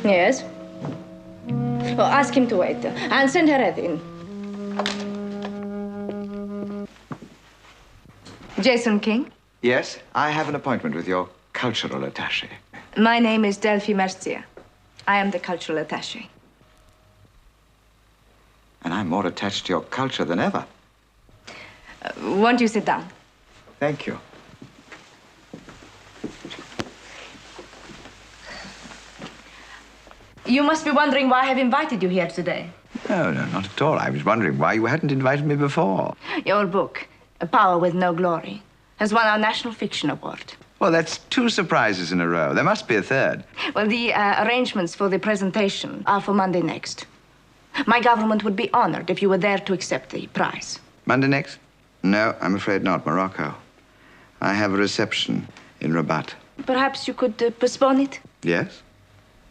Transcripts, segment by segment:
Yes? Oh, ask him to wait and send her in. Jason King? Yes, I have an appointment with your cultural attaché. My name is Delphi Mercia. I am the cultural attaché. And I'm more attached to your culture than ever. Won't you sit down? Thank you. You must be wondering why I have invited you here today. No, not at all. I was wondering why you hadn't invited me before. Your book, A Power with No Glory, has won our National Fiction Award. Well, that's 2 surprises in a row. There must be a third. Well, the arrangements for the presentation are for Monday next. My government would be honored if you were there to accept the prize. Monday next? No, I'm afraid not. Morocco. I have a reception in Rabat. Perhaps you could postpone it? Yes?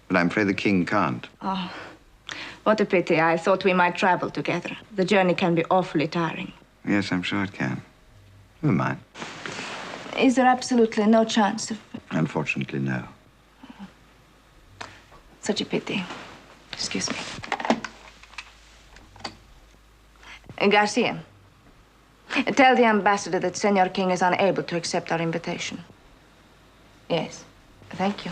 But I'm afraid the king can't. Oh, what a pity. I thought we might travel together. The journey can be awfully tiring. Yes, I'm sure it can. Never mind. Is there absolutely no chance of... Unfortunately, no. Such a pity. Excuse me. Garcia, tell the ambassador that Senor King is unable to accept our invitation. Yes, thank you.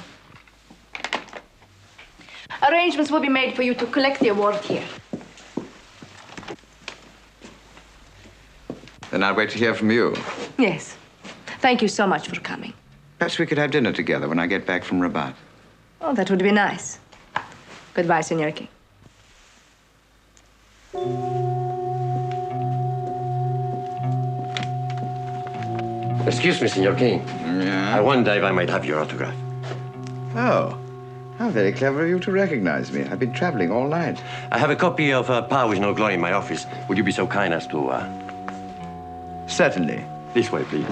Arrangements will be made for you to collect the award here. Then I'll wait to hear from you. Yes. Thank you so much for coming. Perhaps we could have dinner together when I get back from Rabat. Oh, that would be nice. Goodbye, Senor King. Excuse me, Senor King. Yeah? I wonder if I might have your autograph. Oh, how very clever of you to recognize me. I've been traveling all night. I have a copy of Power with No Glory in my office. Would you be so kind as to... Certainly. This way, please.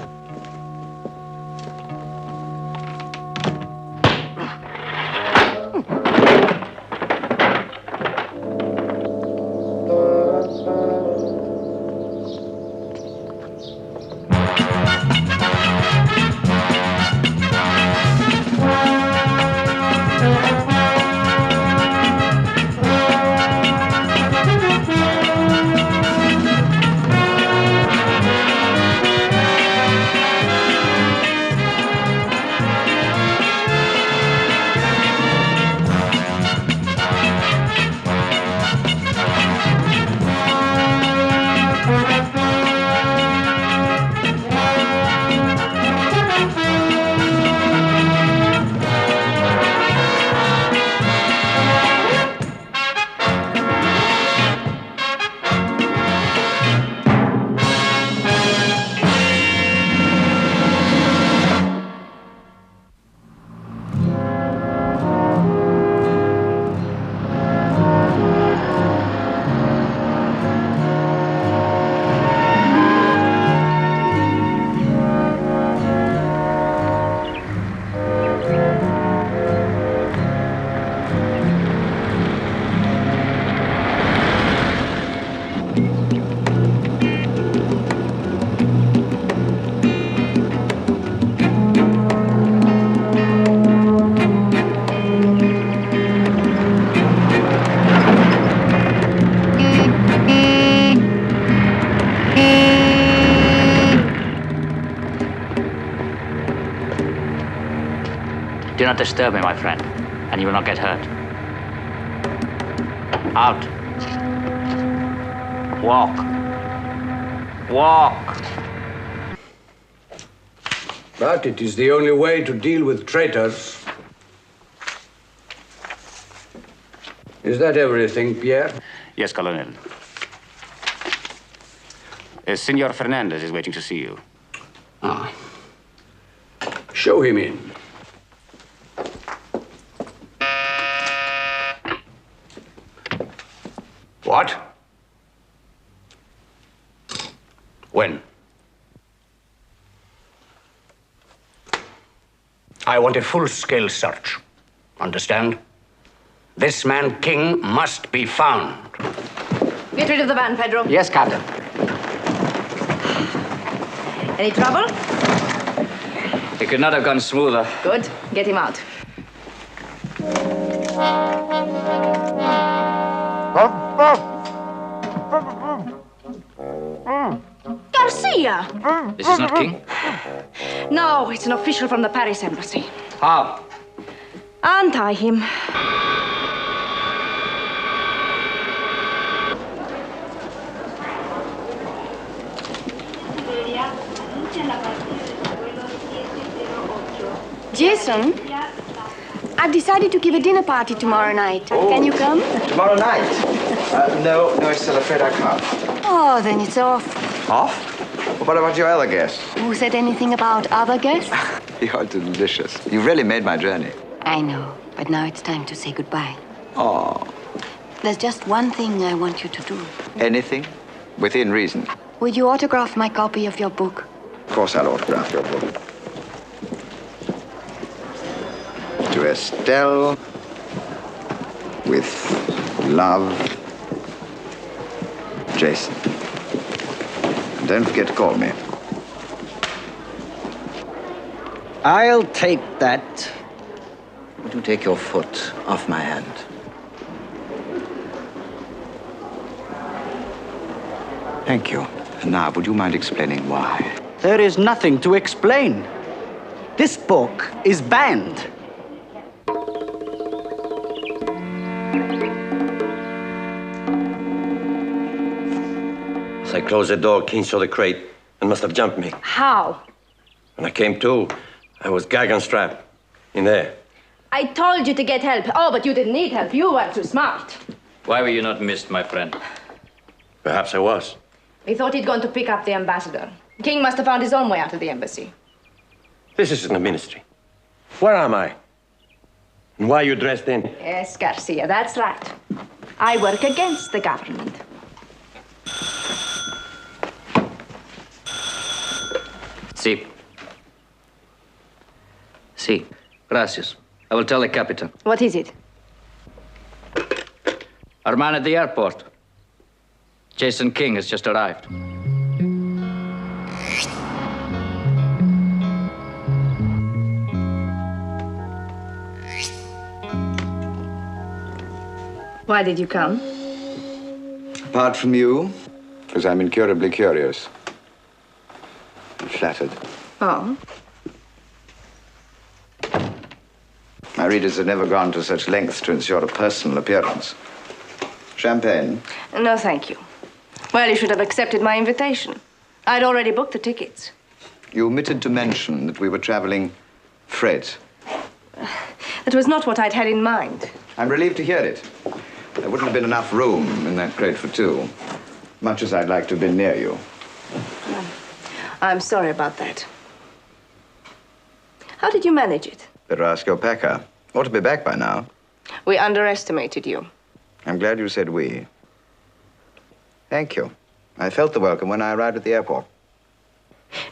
Do not disturb me, my friend, and you will not get hurt. Out. Walk. Walk. But it is the only way to deal with traitors. Is that everything, Pierre? Yes, Colonel. Senor Fernandez is waiting to see you. Ah. Show him in. What? When? I want a full-scale search. Understand? This man, King, must be found. Get rid of the van, Pedro. Yes, Captain. Any trouble? It could not have gone smoother. Good. Get him out. Garcia! This is not King? No, it's an official from the Paris embassy. How? Untie him. Jason, I've decided to give a dinner party tomorrow night. Can you come? Tomorrow night? No, Estelle, afraid I can't. Oh, then it's off. Off? Well, what about your other guests? Who said anything about other guests? You're delicious. You really made my journey. I know, but now it's time to say goodbye. Oh, There's just one thing I want you to do. anything? Within reason. Would you autograph my copy of your book? Of course I'll autograph your book. To Estelle, with love, Jason. And don't forget to call me. I'll take that. Would you take your foot off my hand? Thank you. And now, would you mind explaining why? There is nothing to explain. This book is banned. As I closed the door, King saw the crate and must have jumped me. How? When I came to, I was gag and strapped in there. I told you to get help. Oh, but you didn't need help. You were too smart. Why were you not missed, my friend? Perhaps I was. We thought he'd gone to pick up the ambassador. King must have found his own way out of the embassy. This isn't the ministry. Where am I? And why are you dressed in? Yes, Garcia, that's right. I work against the government. Si. Si. Gracias. I will tell the captain. What is it? Our man at the airport. Jason King has just arrived. Why did you come? Apart from you, because I'm incurably curious. I'm flattered. Oh. My readers have never gone to such lengths to ensure a personal appearance. Champagne? No, thank you. Well, you should have accepted my invitation. I'd already booked the tickets. You omitted to mention that we were traveling freight. That was not what I'd had in mind. I'm relieved to hear it. There wouldn't have been enough room in that crate for two, much as I'd like to have been near you. I'm sorry about that. How did you manage it? Better ask your packer. Ought to be back by now. We underestimated you. I'm glad you said we. Thank you. I felt the welcome when I arrived at the airport.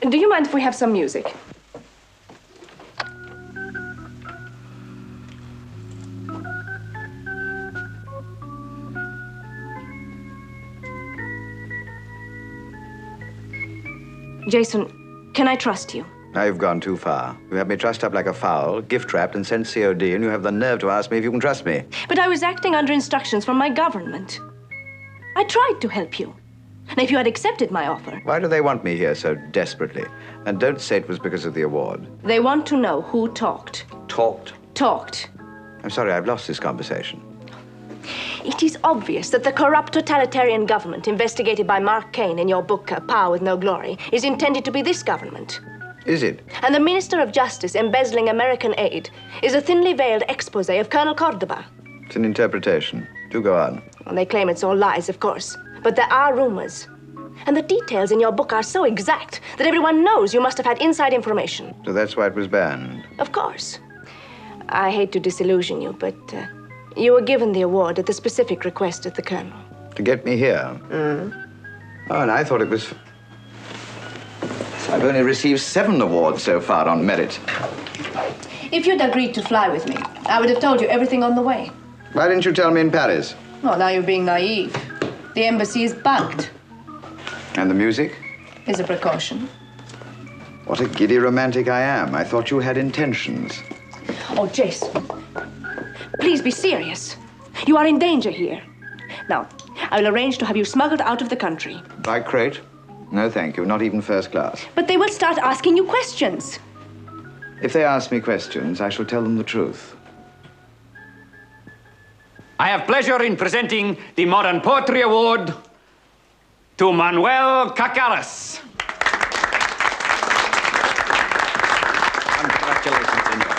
Do you mind if we have some music? Jason, can I trust you? Now you've gone too far. You have me trussed up like a fowl, gift-wrapped and sent COD, and you have the nerve to ask me if you can trust me. But I was acting under instructions from my government. I tried to help you. And if you had accepted my offer... Why do they want me here so desperately? And don't say it was because of the award. They want to know who talked. Talked? Talked. I'm sorry, I've lost this conversation. It is obvious that the corrupt totalitarian government investigated by Mark Kane in your book, Power with No Glory, is intended to be this government. Is it? And the Minister of Justice embezzling American aid is a thinly veiled expose of Colonel Cordoba. It's an interpretation. Do go on. Well, they claim it's all lies, of course. But there are rumors. And the details in your book are so exact that everyone knows you must have had inside information. So that's why it was banned. Of course. I hate to disillusion you, but you were given the award at the specific request of the Colonel. To get me here? Oh, and I thought it was... I've only received 7 awards so far on merit. If you'd agreed to fly with me, I would have told you everything on the way. Why didn't you tell me in Paris? Well, now you're being naive. The embassy is bugged. And the music? Is a precaution. What a giddy romantic I am. I thought you had intentions. Oh, Jason, please be serious. You are in danger here. Now, I will arrange to have you smuggled out of the country. By crate? No, thank you. Not even first class. But they will start asking you questions. If they ask me questions, I shall tell them the truth. I have pleasure in presenting the Modern Poetry Award to Manuel Cacaras. Congratulations, senor.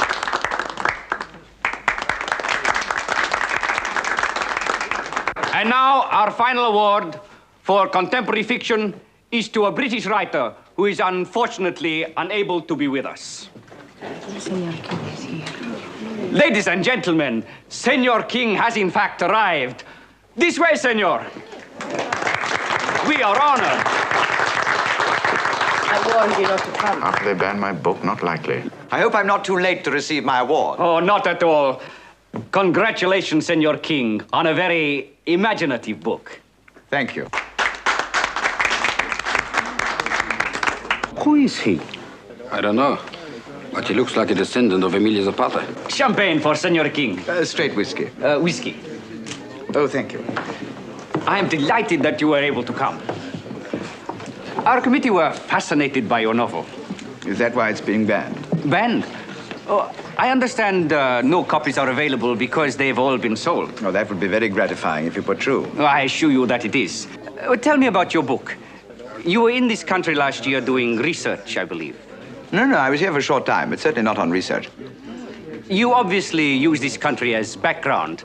And now, our final award for contemporary fiction is to a British writer who is unfortunately unable to be with us. Senor King is here. Ladies and gentlemen, Senor King has in fact arrived. This way, senor. We are honored. I warned you not to come. After they ban my book, not likely. I hope I'm not too late to receive my award. Oh, not at all. Congratulations, Senor King, on a very imaginative book. Thank you. Who is he? I don't know, but he looks like a descendant of Emilia Zapata. Champagne for Senor King. Straight whiskey. Whiskey. Oh, thank you. I am delighted that you were able to come. Our committee were fascinated by your novel. Is that why it's being banned? Banned? Oh, I understand no copies are available because they've all been sold. Oh, that would be very gratifying if it were true. Oh, I assure you that it is. Tell me about your book. You were in this country last year doing research, I believe. No, I was here for a short time, but certainly not on research. You obviously use this country as background,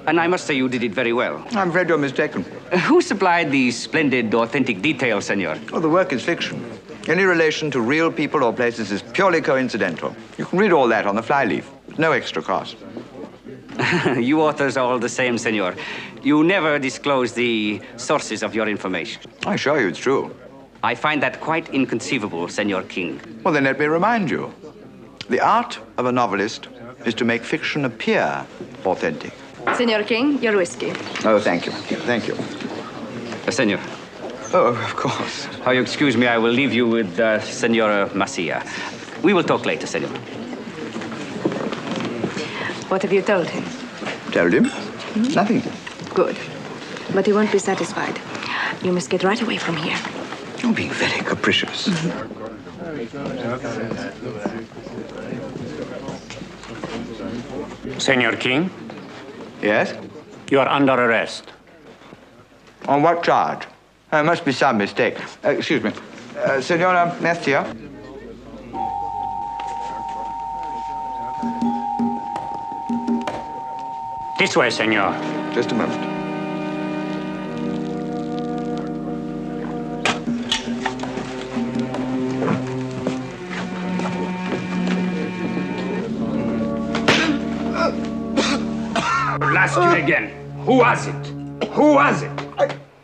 and I must say you did it very well. I'm afraid you're mistaken. Who supplied these splendid, authentic details, senor? Oh, the work is fiction. Any relation to real people or places is purely coincidental. You can read all that on the flyleaf. No extra cost. You authors are all the same, senor. You never disclose the sources of your information. I assure you it's true. I find that quite inconceivable, Senor King. Well, then let me remind you. The art of a novelist is to make fiction appear authentic. Senor King, your whiskey. Oh, thank you. Thank you. Senor. Oh, of course. How you excuse me, I will leave you with Senora Macia. We will talk later, senor. What have you told him? Told him? Nothing. Good. But he won't be satisfied. You must get right away from here. You're being very capricious. Senor King, Yes? you are under arrest. On what charge? There must be some mistake. Excuse me. Senora Messia? This way, senor. Just a moment. Blast you again. Who was it? Who was it?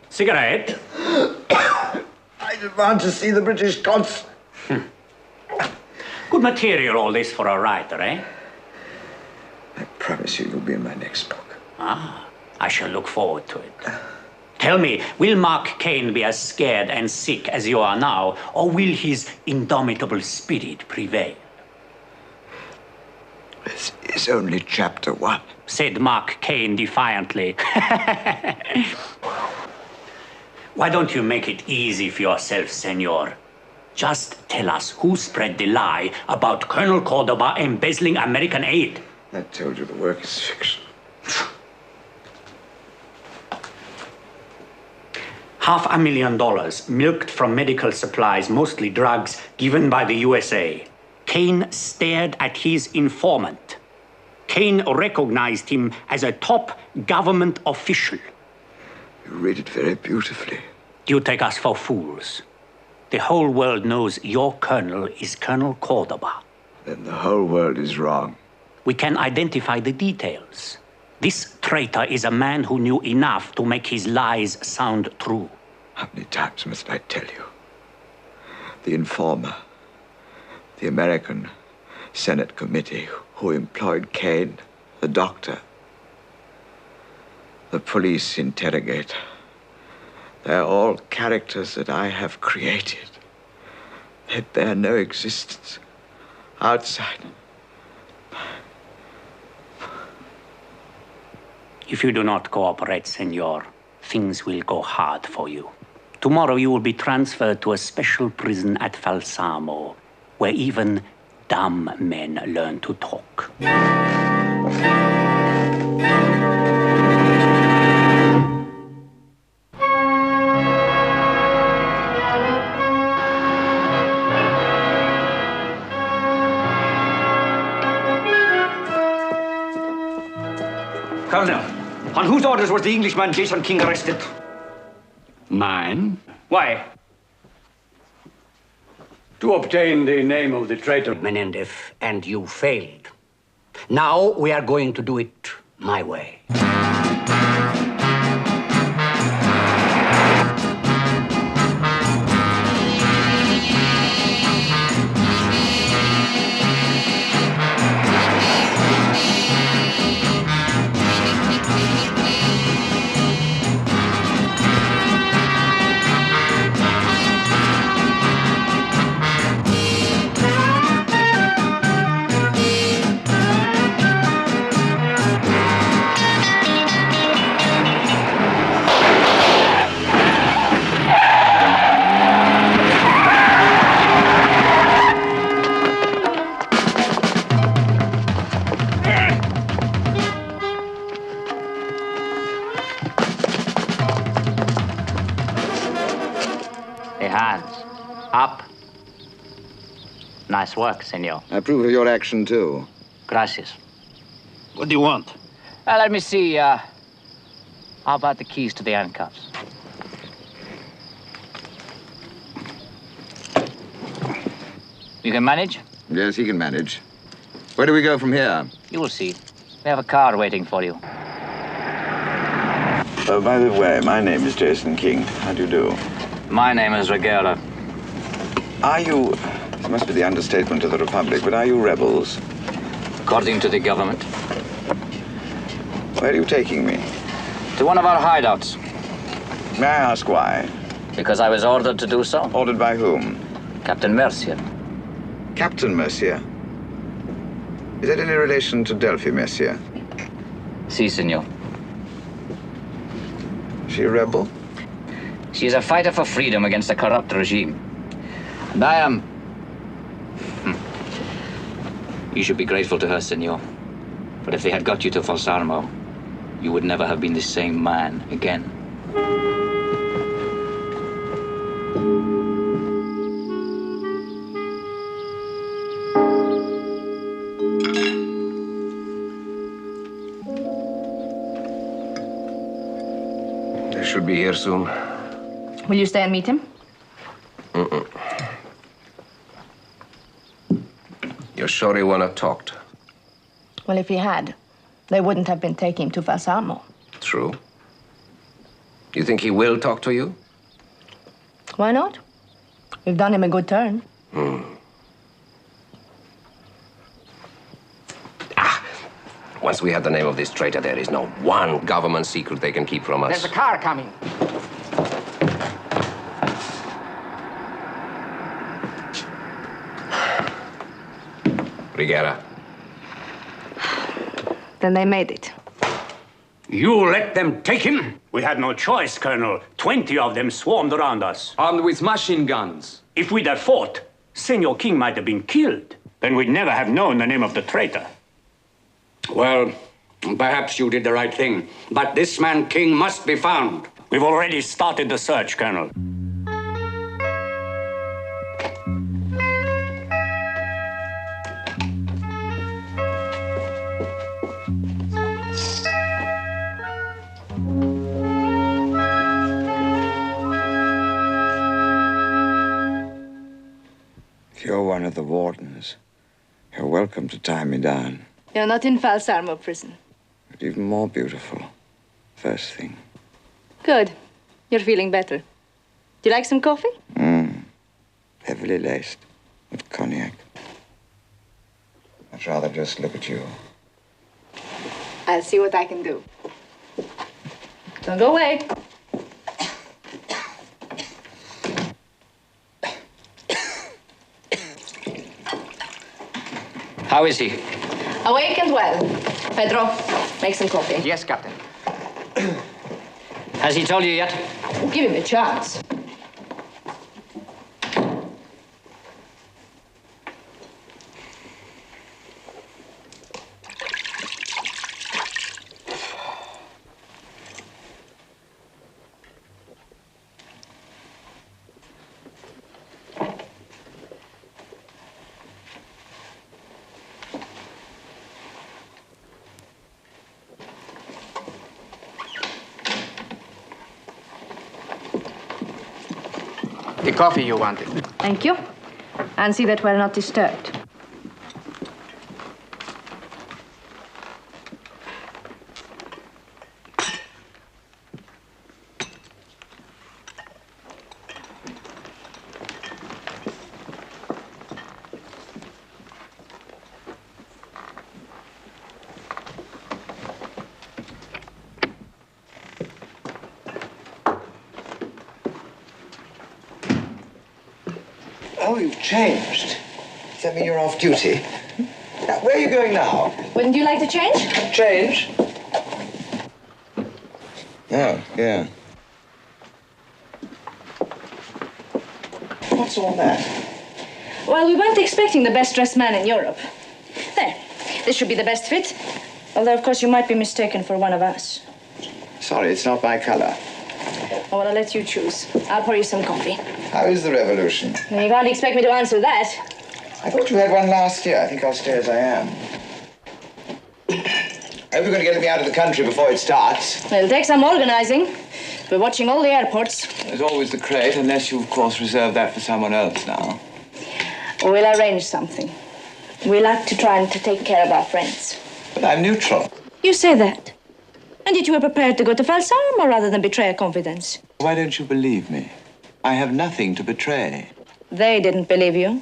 Cigarette? I just want to see the British consul. Good material, all this for a writer, eh? I promise you'll be in my next book. Ah, I shall look forward to it. Tell me, will Mark Cain be as scared and sick as you are now, or will his indomitable spirit prevail? This is only chapter 1. Said Mark Cain defiantly. Why don't you make it easy for yourself, senor? Just tell us who spread the lie about Colonel Cordoba embezzling American aid. I told you the work is fiction. $500,000 milked from medical supplies, mostly drugs, given by the USA. Cain stared at his informant. Cain recognized him as a top government official. You read it very beautifully. Do you take us for fools? The whole world knows your colonel is Colonel Cordoba. Then the whole world is wrong. We can identify the details. This traitor is a man who knew enough to make his lies sound true. How many times must I tell you? The informer, the American Senate committee who employed Kane, the doctor, the police interrogator. They're all characters that I have created. They bear no existence outside. If you do not cooperate, senor, things will go hard for you. Tomorrow you will be transferred to a special prison at Falsamo, where even dumb men learn to talk. Colonel, on whose orders was the Englishman Jason King arrested? Mine? Why? To obtain the name of the traitor. Menendez, and you failed. Now we are going to do it my way. Hands up. Nice work, senor. I approve of your action, too. Gracias. What do you want? Let me see. How about the keys to the handcuffs? You can manage? Yes, he can manage. Where do we go from here? You will see. We have a car waiting for you. Oh, by the way, my name is Jason King. How do you do? My name is Wyngarde. Are you... This must be the understatement of the Republic, but are you rebels? According to the government. Where are you taking me? To one of our hideouts. May I ask why? Because I was ordered to do so. Ordered by whom? Captain Mercier. Captain Mercier. Is that any relation to Delphi Mercier? Si, senor. Is she a rebel? She is a fighter for freedom against a corrupt regime. And I am... You should be grateful to her, senor. But if they had got you to Falsarmo, you would never have been the same man again. They should be here soon. Will you stay and meet him? Mm-mm. You're sure he wanna talked? Well, if he had, they wouldn't have been taking him to Falsamo. True. You think he will talk to you? Why not? We've done him a good turn. Once we have the name of this traitor, there is no one government secret they can keep from us. There's a car coming. Riguera. Then they made it. You let them take him? We had no choice, Colonel. 20 of them swarmed around us. Armed with machine guns. If we'd have fought, Senor King might have been killed. Then we'd never have known the name of the traitor. Well, perhaps you did the right thing. But this man King must be found. We've already started the search, Colonel. one of the wardens. You're welcome to tie me down. You're not in Falsarmo prison. But even more beautiful. First thing. Good. You're feeling better. Do you like some coffee? Heavily laced with cognac. I'd rather just look at you. I'll see what I can do. Don't go away. How is he? Awake and well. Pedro, make some coffee. Yes, Captain. Has he told you yet? Give him a chance. The coffee you wanted. Thank you. And see that we're not disturbed. Oh, you've changed. Does that mean you're off duty? Now, where are you going now? Wouldn't you like to change? Change? Oh, yeah. What's all that? Well, we weren't expecting the best-dressed man in Europe. There. This should be the best fit. Although, of course, you might be mistaken for one of us. Sorry, it's not my color. Oh, well, I'll let you choose. I'll pour you some coffee. How is the revolution? You can't expect me to answer that. I thought you had one last year. I think I'll stay as I am. I hope you're going to get me out of the country before it starts. It'll take some organizing. We're watching all the airports. There's always the crate, unless you, of course, reserve that for someone else now. We'll arrange something. We like to try and to take care of our friends. But I'm neutral. You say that. And yet you were prepared to go to Falsarmo rather than betray a confidence. Why don't you believe me? I have nothing to betray. They didn't believe you.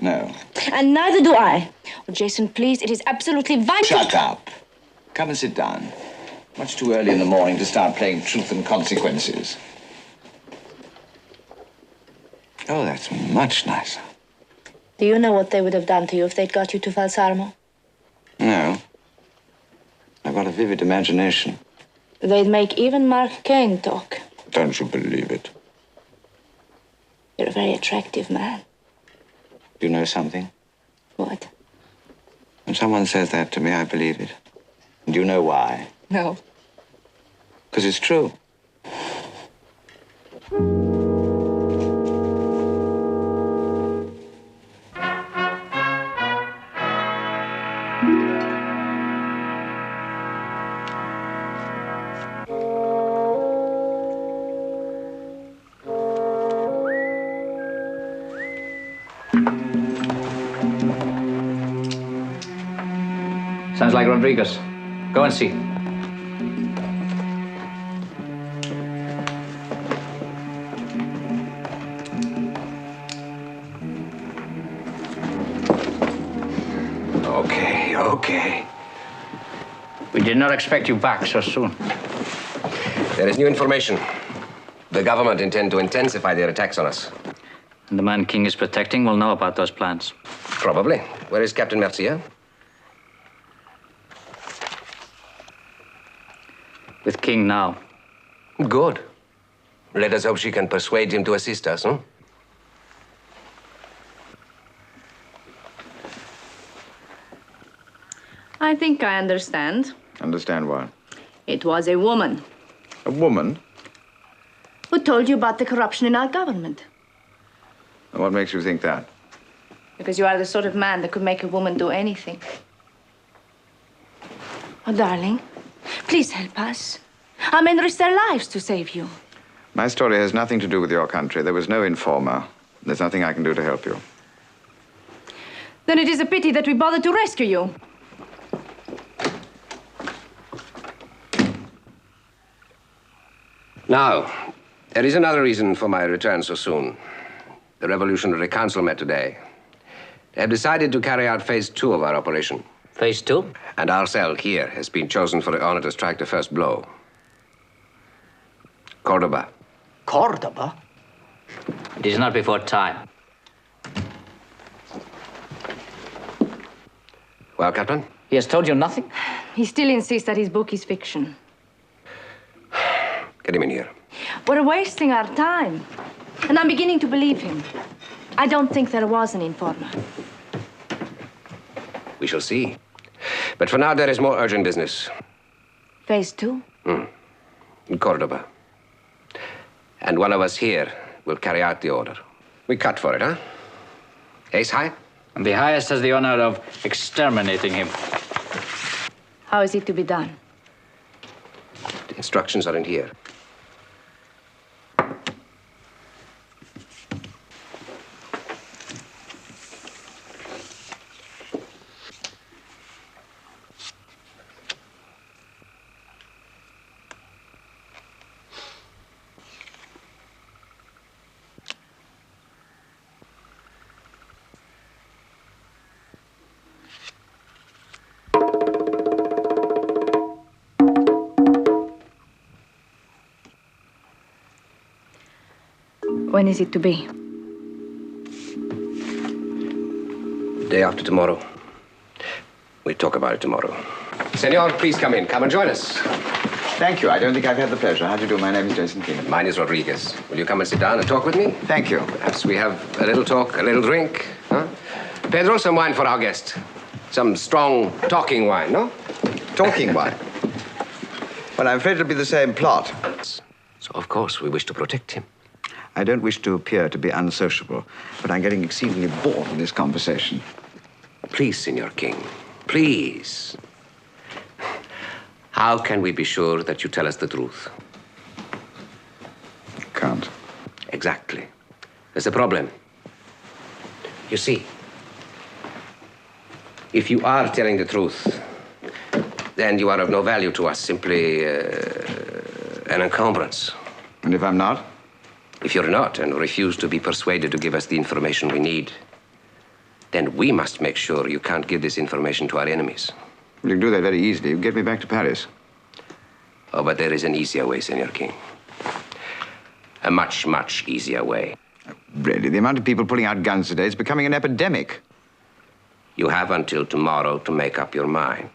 No. And neither do I. Oh, Jason, please, it is absolutely vital. Shut up. Come and sit down. Much too early in the morning to start playing truth and consequences. Oh, that's much nicer. Do you know what they would have done to you if they'd got you to Falsarmo? No. I've got a vivid imagination. They'd make even Mark Kane talk. Don't you believe it? You're a very attractive man. Do you know something? What? When someone says that to me, I believe it. And do you know why? No. Because it's true. Sounds like Rodriguez. Go and see. Okay. We did not expect you back so soon. There is new information. The government intend to intensify their attacks on us. And the man King is protecting will know about those plans. Probably. Where is Captain Mercier? With King now. Good. Let us hope she can persuade him to assist us, huh? I think I understand. Understand what? It was a woman. A woman? Who told you about the corruption in our government? And what makes you think that? Because you are the sort of man that could make a woman do anything. Oh, darling, please help us. Our men risked their lives to save you. My story has nothing to do with your country. There was no informer. There's nothing I can do to help you. Then it is a pity that we bothered to rescue you. Now, there is another reason for my return so soon. The Revolutionary Council met today. They have decided to carry out phase 2 of our operation. Phase 2? And our cell here has been chosen for the honor to strike the first blow. Cordoba. Cordoba? It is not before time. Well, Captain? He has told you nothing? He still insists that his book is fiction. Get him in here. We're wasting our time. And I'm beginning to believe him. I don't think there was an informer. We shall see. But for now, there is more urgent business. Phase 2? In Cordoba. And one of us here will carry out the order. We cut for it, huh? Ace high? And the highest has the honor of exterminating him. How is it to be done? The instructions are in here. When is it to be? Day after tomorrow. We'll talk about it tomorrow. Senor, please come in. Come and join us. Thank you. I don't think I've had the pleasure. How do you do? My name is Jason King. Mine is Rodriguez. Will you come and sit down and talk with me? Thank you. Perhaps we have a little talk, a little drink, huh? Pedro, some wine for our guest. Some strong talking wine, no? Talking wine? Well, I'm afraid it'll be the same plot. So, of course, we wish to protect him. I don't wish to appear to be unsociable, but I'm getting exceedingly bored with this conversation. Please, Senor King, please. How can we be sure that you tell us the truth? Can't. Exactly. There's a problem. You see, if you are telling the truth, then you are of no value to us, simply an encumbrance. And if I'm not? If you're not and refuse to be persuaded to give us the information we need, then we must make sure you can't give this information to our enemies. You can do that very easily. You can get me back to Paris. Oh, but there is an easier way, Senor King. A much, much easier way. Really, the amount of people pulling out guns today is becoming an epidemic. You have until tomorrow to make up your mind.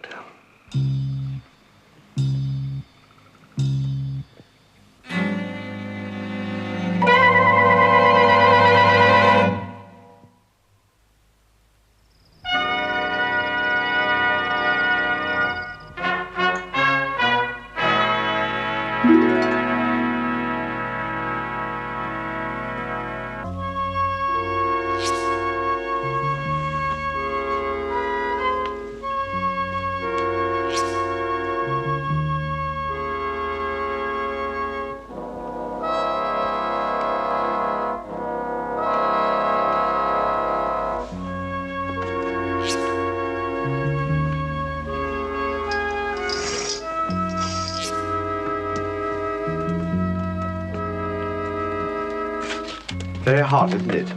Very hot, isn't it?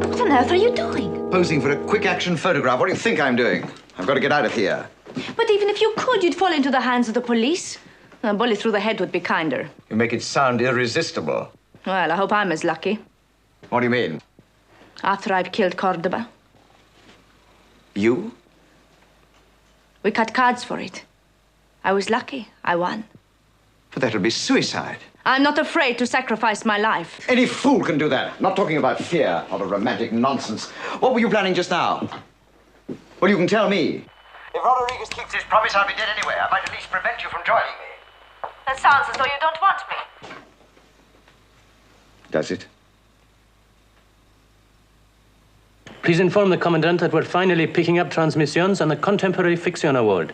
What on earth are you doing? Posing for a quick action photograph. What do you think I'm doing? I've got to get out of here. But even if you could, you'd fall into the hands of the police. A bullet through the head would be kinder. You make it sound irresistible. Well, I hope I'm as lucky. What do you mean? After I've killed Cordoba. You? We cut cards for it. I was lucky. I won. But that'll be suicide. I'm not afraid to sacrifice my life. Any fool can do that. Not talking about fear or romantic nonsense. What were you planning just now? Well, you can tell me. If Rodriguez keeps his promise, I'll be dead anyway. I might at least prevent you from joining me. That sounds as though you don't want me. Does it? Please inform the Commandant that we're finally picking up transmissions on the Contemporary Fiction Award.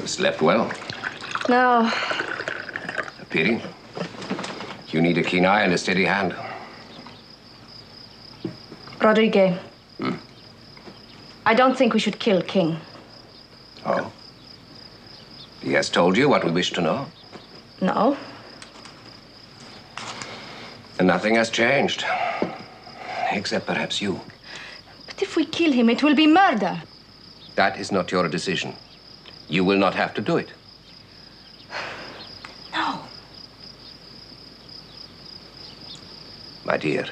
Slept well? No. A pity. You need a keen eye and a steady hand. Rodrigue. I don't think we should kill King. Oh? He has told you what we wish to know? No. And nothing has changed. Except perhaps you. But if we kill him, it will be murder. That is not your decision. You will not have to do it. No. My dear,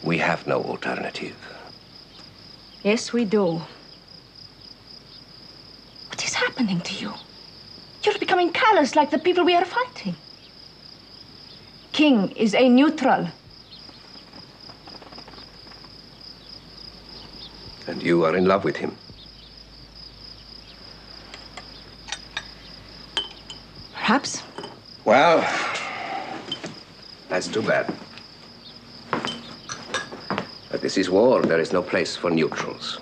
we have no alternative. Yes, we do. What is happening to you? You're becoming callous like the people we are fighting. King is a neutral. And you are in love with him. Perhaps. Well, that's too bad. But this is war. There is no place for neutrals.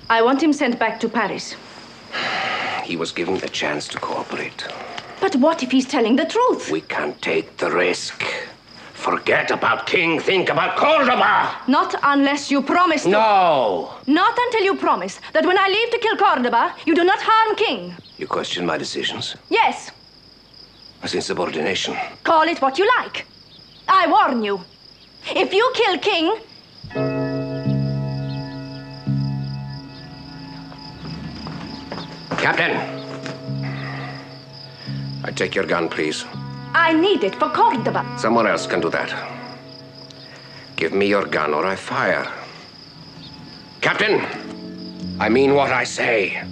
I want him sent back to Paris. He was given a chance to cooperate. But what if he's telling the truth? We can't take the risk. Forget about King. Think about Cordoba. Not unless you promise to... No. Not until you promise that when I leave to kill Cordoba, you do not harm King. You question my decisions? Yes. As insubordination. Call it what you like. I warn you. If you kill King... Captain. I take your gun, please. I need it for Cordoba. Someone else can do that. Give me your gun or I fire. Captain, I mean what I say.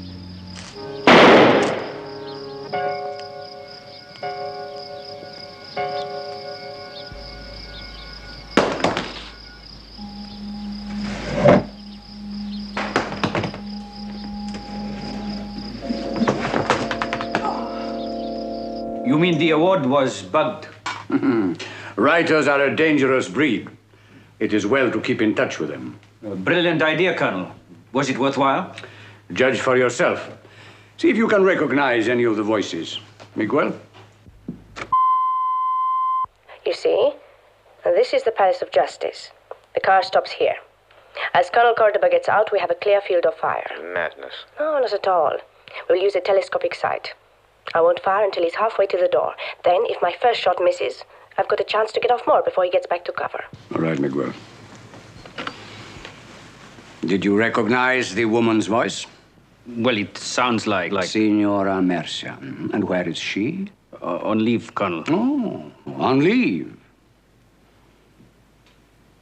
You mean the award was bugged? Writers are a dangerous breed. It is well to keep in touch with them. A brilliant idea, Colonel. Was it worthwhile? Judge for yourself. See if you can recognize any of the voices. Miguel? You see, this is the Palace of Justice. The car stops here. As Colonel Cordoba gets out, we have a clear field of fire. Madness. No, not at all. We'll use a telescopic sight. I won't fire until he's halfway to the door. Then, if my first shot misses, I've got a chance to get off more before he gets back to cover. All right, Miguel. Did you recognize the woman's voice? Well, it sounds like... Signora Mercia. And where is she? On leave, Colonel. Oh, on leave.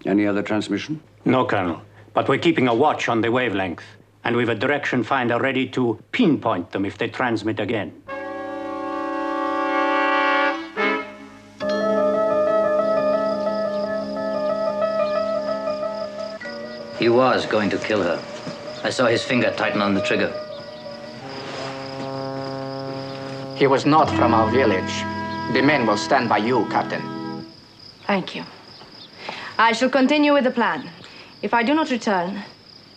Any other transmission? No, Colonel. But we're keeping a watch on the wavelength. And we've a direction finder ready to pinpoint them if they transmit again. He was going to kill her. I saw his finger tighten on the trigger. He was not from our village. The men will stand by you, Captain. Thank you. I shall continue with the plan. If I do not return,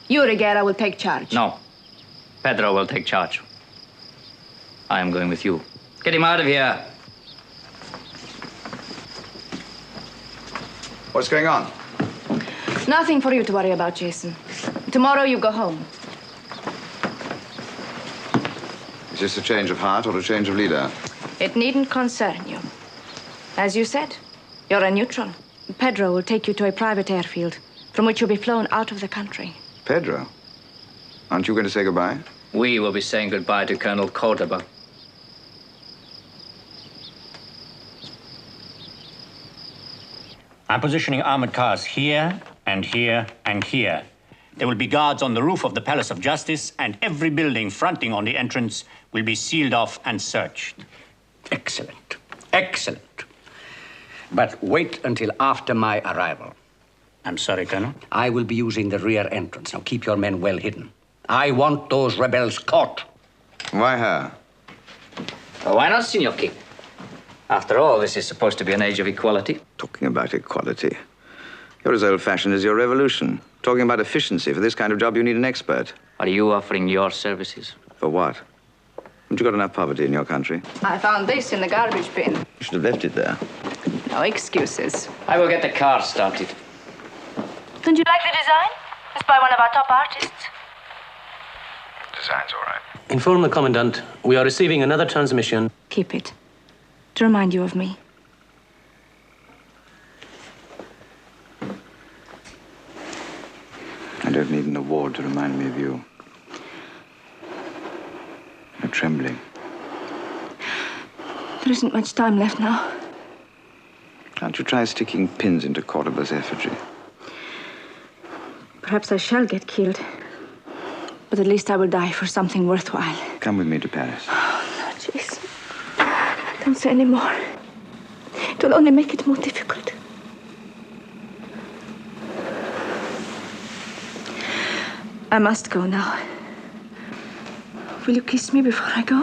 you, Riguera, will take charge. No. Pedro will take charge. I am going with you. Get him out of here. What's going on? Nothing for you to worry about, Jason. Tomorrow you go home. Is this a change of heart or a change of leader? It needn't concern you. As you said, you're a neutral. Pedro will take you to a private airfield from which you'll be flown out of the country. Pedro? Aren't you going to say goodbye? We will be saying goodbye to Colonel Cordoba. I'm positioning armored cars here, and here, and here. There will be guards on the roof of the Palace of Justice, and every building fronting on the entrance will be sealed off and searched. Excellent. Excellent. But wait until after my arrival. I'm sorry, Colonel. I will be using the rear entrance. Now keep your men well hidden. I want those rebels caught. Why her? Well, why not, Senor King? After all, this is supposed to be an age of equality. Talking about equality. You're as old-fashioned as your revolution. Talking about efficiency. For this kind of job, you need an expert. Are you offering your services? For what? Haven't you got enough poverty in your country? I found this in the garbage bin. You should have left it there. No excuses. I will get the car started. Don't you like the design? It's by one of our top artists. Design's all right. Inform the Commandant. We are receiving another transmission. Keep it. To remind you of me. I don't need an award to remind me of you. You're trembling. There isn't much time left now. Can't you try sticking pins into Cordoba's effigy? Perhaps I shall get killed. But at least I will die for something worthwhile. Come with me to Paris. Oh, no, Jason. Don't say any more. It will only make it more difficult. I must go now. Will you kiss me before I go?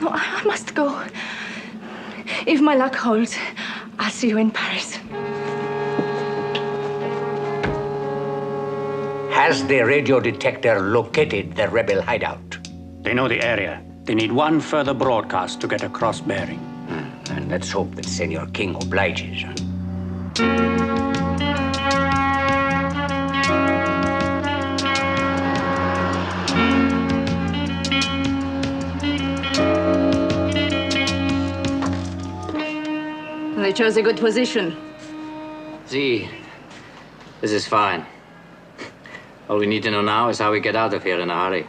No, I must go. If my luck holds, I'll see you in Paris. Has the radio detector located the rebel hideout? They know the area. They need one further broadcast to get a cross bearing. And let's hope that Senor King obliges. They chose a good position. See, this is fine. All we need to know now is how we get out of here in a hurry.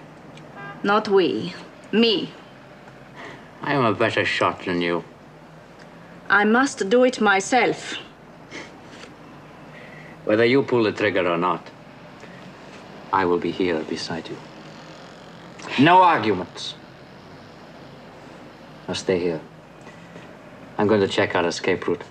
Not we. Me. I am a better shot than you. I must do it myself. Whether you pull the trigger or not, I will be here beside you. No arguments. Now stay here. I'm going to check our escape route.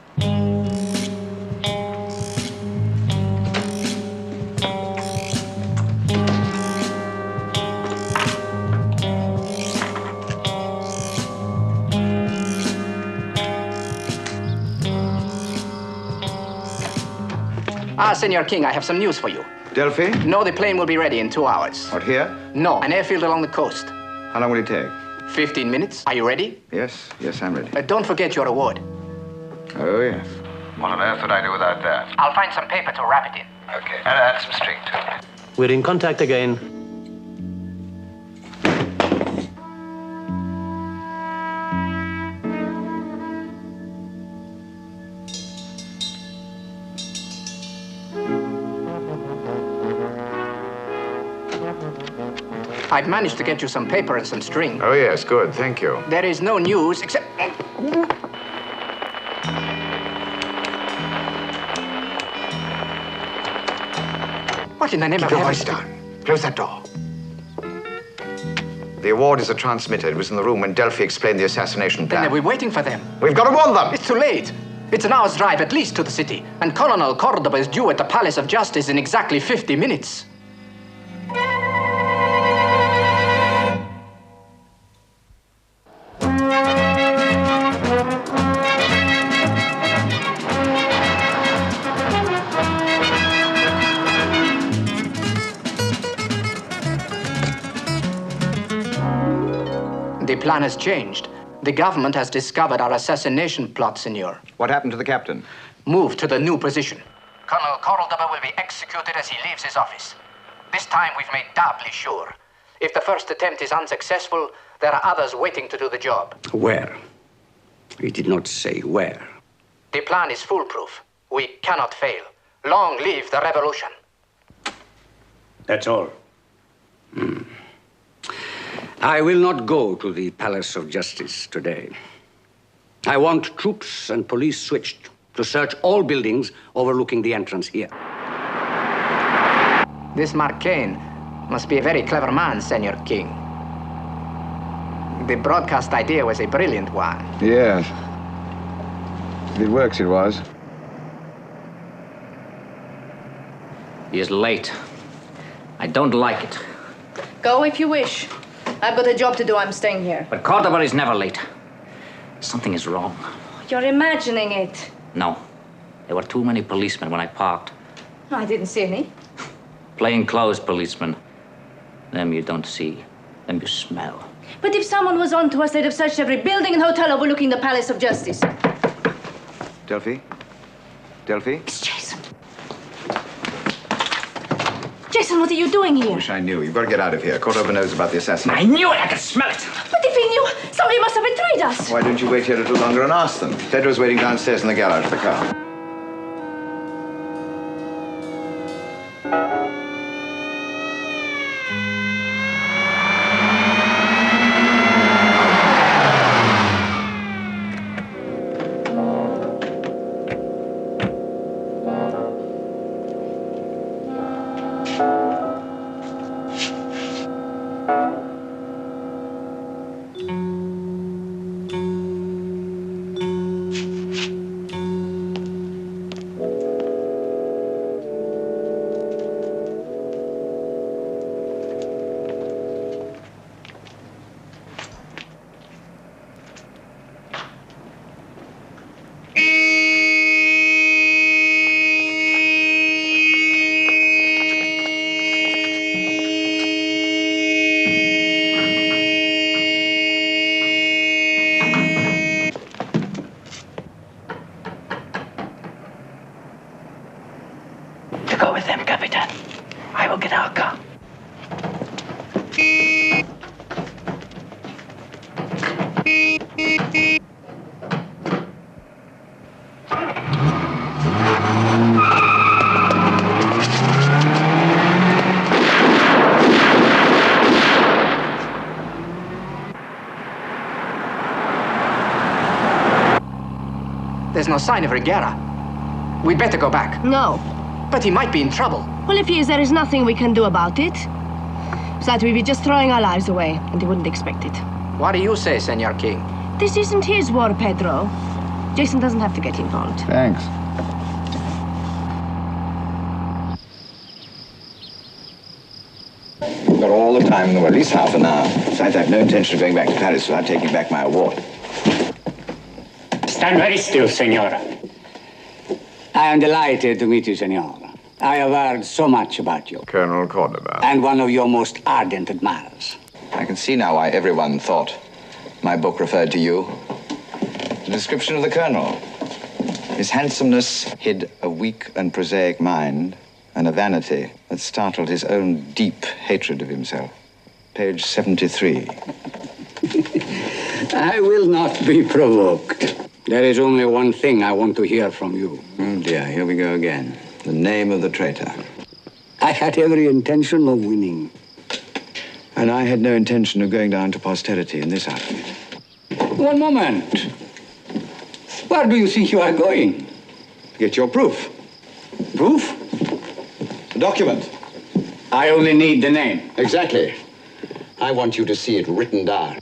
Senor King, I have some news for you. Delphi? No, the plane will be ready in 2 hours. What, here? No, an airfield along the coast. How long will it take? 15 minutes. Are you ready? Yes, I'm ready. Don't forget your award. Oh, yes. What on earth would I do without that? I'll find some paper to wrap it in. Okay. And add some string to it. We're in contact again. I've managed to get you some paper and some string. Oh, yes, good. Thank you. There is no news except... What in the name Keep of your heaven? voice down. Close that door. The award is a transmitter. It was in the room when Delphi explained the assassination plan. Then we're waiting for them. We've got to warn them! It's too late. It's an hour's drive at least to the city. And Colonel Cordoba is due at the Palace of Justice in exactly 50 minutes. The plan has changed. The government has discovered our assassination plot, senor. What happened to the captain? Moved to the new position. Colonel Cordoba will be executed as he leaves his office. This time we've made doubly sure. If the first attempt is unsuccessful, there are others waiting to do the job. Where? He did not say where. The plan is foolproof. We cannot fail. Long live the revolution. That's all. I will not go to the Palace of Justice today. I want troops and police switched to search all buildings overlooking the entrance here. This Mark Kane must be a very clever man, Senor King. The broadcast idea was a brilliant one. Yes. If it works, it was. He is late. I don't like it. Go if you wish. I've got a job to do. I'm staying here. But Cordoba is never late. Something is wrong. You're imagining it. No. There were too many policemen when I parked. I didn't see any. Plainclothes policemen. Them you don't see. Them you smell. But if someone was on to us, they'd have searched every building and hotel overlooking the Palace of Justice. Delphi? Delphi? It's Jason. Jason, what are you doing here? Wish I knew. You've got to get out of here. Cordova knows about the assassination. I knew it! I could smell it! But if he knew, somebody must have betrayed us. Why don't you wait here a little longer and ask them? Pedro's waiting downstairs in the garage of the car. Go with them, Capitan. I will get our car. There's no sign of Wyngarde. We'd better go back. No. But he might be in trouble. Well, if he is, there is nothing we can do about it. Besides, we'd be just throwing our lives away, and he wouldn't expect it. What do you say, Senor King? This isn't his war, Pedro. Jason doesn't have to get involved. Thanks. We've got all the time in the world, at least half an hour. Besides, I have no intention of going back to Paris without taking back my award. Stand very still, Senora. I am delighted to meet you, Senor. I have heard so much about you. Colonel Cordoba. And one of your most ardent admirers. I can see now why everyone thought my book referred to you. The description of the Colonel. His handsomeness hid a weak and prosaic mind and a vanity that startled his own deep hatred of himself. Page 73. I will not be provoked. There is only one thing I want to hear from you. Oh, dear, here we go again. The name of the traitor. I had every intention of winning. And I had no intention of going down to posterity in this outfit. One moment. Where do you think you are going? Get your proof. Proof? A document. I only need the name. Exactly. I want you to see it written down.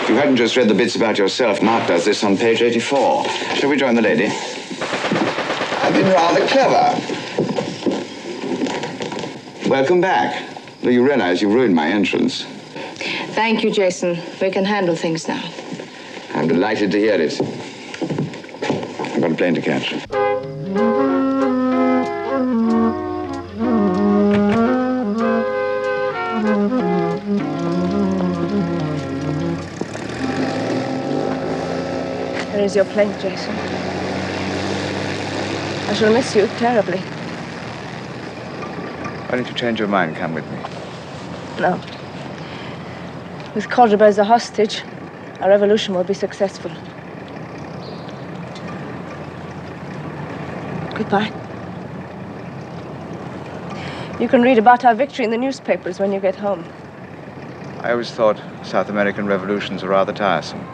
If you hadn't just read the bits about yourself, Mark does this on page 84. Shall we join the lady? I've been rather clever. Welcome back. Though you realize you ruined my entrance. Thank you, Jason. We can handle things now. I'm delighted to hear it. I've got a plane to catch. There is your plane, Jason. I shall miss you terribly. Why don't you change your mind and come with me? No. With Cordoba as a hostage, our revolution will be successful. Goodbye. You can read about our victory in the newspapers when you get home. I always thought South American revolutions were rather tiresome.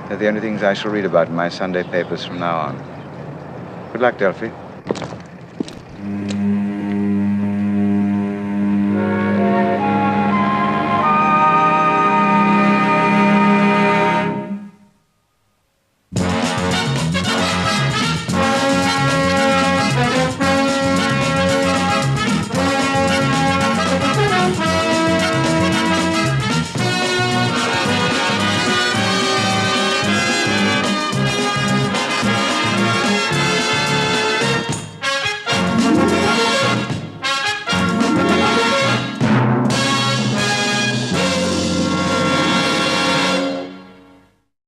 They're the only things I shall read about in my Sunday papers from now on. Good luck, Delphi.